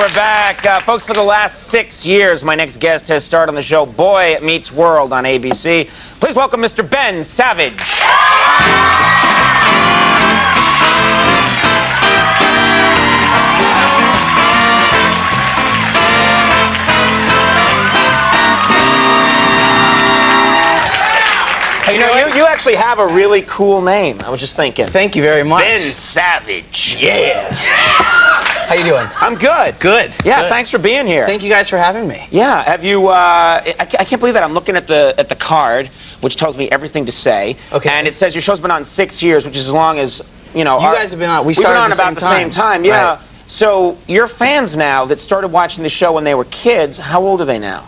we're back. Folks, for the last 6 years, my next guest has starred on the show Boy Meets World on ABC. Please welcome Mr. Ben Savage. You know, you actually have a really cool name. I was just thinking. Thank you very much. Ben Savage. Yeah. How you doing? I'm good. Good. Yeah, Good. thanks for being here. Thank you guys for having me. Yeah, have you, I can't believe that. I'm looking at the card, which tells me everything to say. Okay. And it says your show's been on 6 years, which is as long as, you know. You guys have been on, we've been on about the same time. Yeah. Right. So your fans now that started watching the show when they were kids, how old are they now?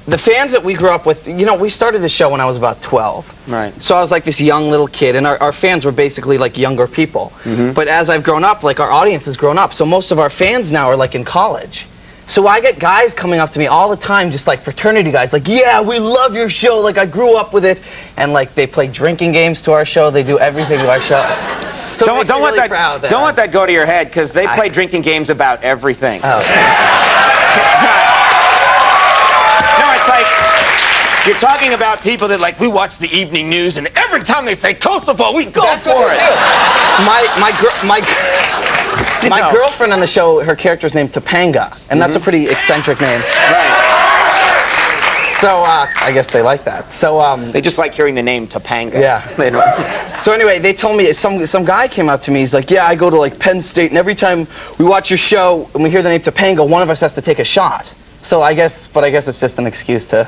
The fans that we grew up with, you know, we started the show when I was about 12. Right. So I was like this young little kid, and our fans were basically like younger people. Mm-hmm. But as I've grown up, like our audience has grown up, so most of our fans now are like in college. So I get guys coming up to me all the time, just like fraternity guys, like, yeah, we love your show, like I grew up with it. And like they play drinking games to our show, they do everything to our show. So don't let proud don't let that go to your head, because they play drinking games about everything. Oh. It's not. No, it's like you're talking about people that, like, we watch the evening news, and every time they say Kosovo, we go for it. My girlfriend on the show, her character's named Topanga, and that's a pretty eccentric name. Right. So I guess they like that. So They just like hearing the name Topanga. Yeah. They don't. So anyway, they told me some guy came up to me. He's like, yeah, I go to like Penn State, and every time we watch your show and we hear the name Topanga, one of us has to take a shot. So I guess it's just an excuse to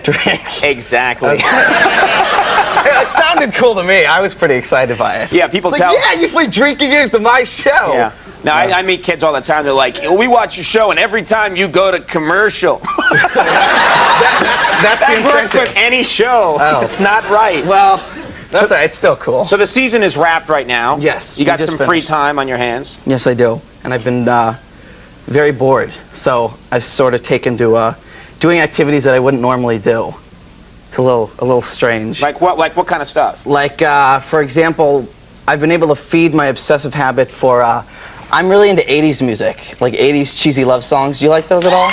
drink. Exactly. It sounded cool to me. I was pretty excited by it. Yeah, people Like, tell. yeah, you play drinking games to my show. Yeah. Now, I meet kids all the time. They're like, we watch your show, and every time you go to commercial. That works with any show. Oh. It's not right. Well, that's all right. It's still cool. So the season is wrapped right now. Yes. You got we just some free finished. time on your hands. Yes, I do. And I've been very bored. So I've sort of taken to doing activities that I wouldn't normally do. It's a little strange. Like what? Like what kind of stuff? Like, for example, I've been able to feed my obsessive habit for, I'm really into 80s music, like 80s cheesy love songs. Do you like those at all?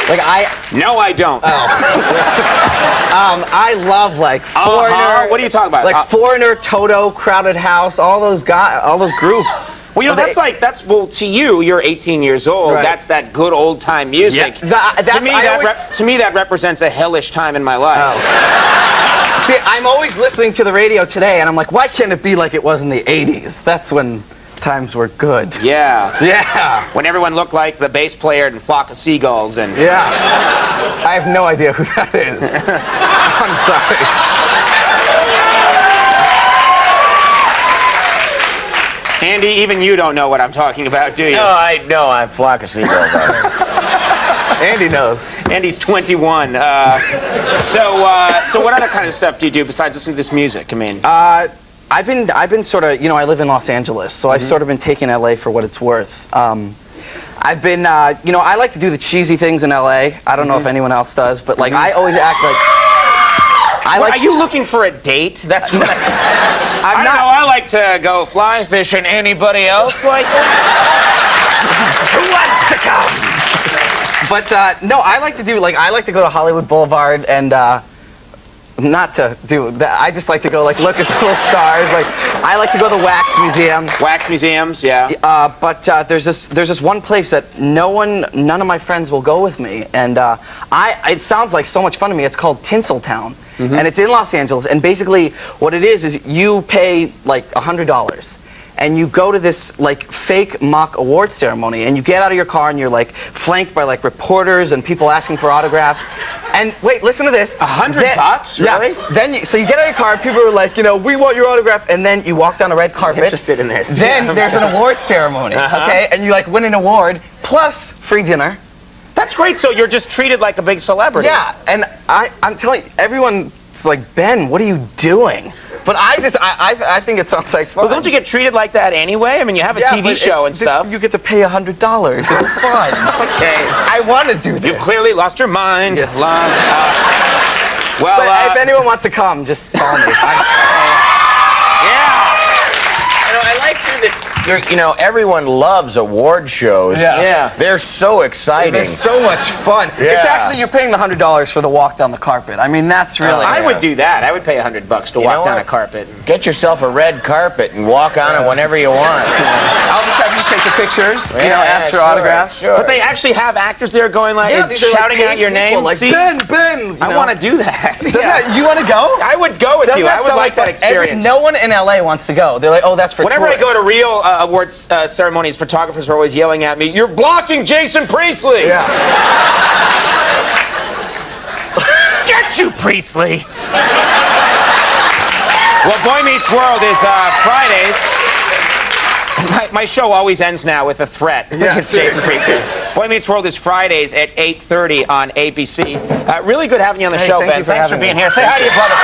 Like No, I don't. I love like Foreigner. What are you talking about? Like Foreigner, Toto, Crowded House, all those groups. Well, you know, well, to you, you're 18 years old. Right. That's that good old time music. Yeah. To me, that represents a hellish time in my life. Oh. See, I'm always listening to the radio today, and I'm like, why can't it be like it was in the 80s? That's when times were good. Yeah. Yeah. When everyone looked like the bass player in Flock of Seagulls and. Yeah. I have no idea who that is. I'm sorry. Andy, even you don't know what I'm talking about, do you? No, I know. I'm Flock of Seagulls. Andy knows. Andy's 21. So what other kind of stuff do you do besides listening to this music? I mean, I've been sort of, you know, I live in Los Angeles, so I've sort of been taking LA for what it's worth. I've been, you know, I like to do the cheesy things in LA. I don't know if anyone else does, but like I always act like. are you looking for a date? That's what I don't know. I like to go fly fishing. Anybody else like that? Who wants to come? But no, I like to go to Hollywood Boulevard and not to do that. I just like to go like look at the little stars. Like I like to go to the Wax Museum. Wax museums, yeah. But there's this one place that none of my friends will go with me, and it sounds like so much fun to me. It's called Tinseltown. And it's in Los Angeles, and basically what it is you pay like $100 and you go to this like fake mock award ceremony, and you get out of your car and you're like flanked by like reporters and people asking for autographs. And wait, listen to this. $100? Really? Yeah. Then so you get out of your car, people are like, you know, we want your autograph, and then you walk down a red carpet. I'm interested in this. Then there's an award ceremony, okay? And you like win an award plus free dinner. That's great. So you're just treated like a big celebrity. Yeah, and I'm telling you, everyone's like, Ben, what are you doing? But I think it sounds like fun. Well, don't you get treated like that anyway? I mean, you have a TV show and stuff. You get to pay $100. It's fun. Okay. I want to do this. You've clearly lost your mind. Yes. Well, if anyone wants to come, just call me. yeah. You know, I like everyone loves award shows. Yeah. They're so exciting. They're so much fun. Yeah. It's actually, you're paying the $100 for the walk down the carpet. I mean, that's really... I would do that. I would pay $100 to walk down a carpet. Get yourself a red carpet and walk on it whenever you want. I'll just have you take the pictures, ask for autographs. Sure. But they actually have actors there going shouting out your name. Like, See, Ben. I want to do that. You want to go? I would go with you. I would like that experience. No one in LA wants to go. They're like, oh, that's for Whenever tourists. I go to real awards ceremonies, photographers are always yelling at me, "You're blocking Jason Priestley!" Yeah. Get you, Priestley! Well, Boy Meets World is Fridays. My show always ends now with a threat against Jason Priestley. Boy Meets World is Fridays at 8:30 on ABC. Really good having you on the show, Ben. Thanks for being here. Say hi to your brother.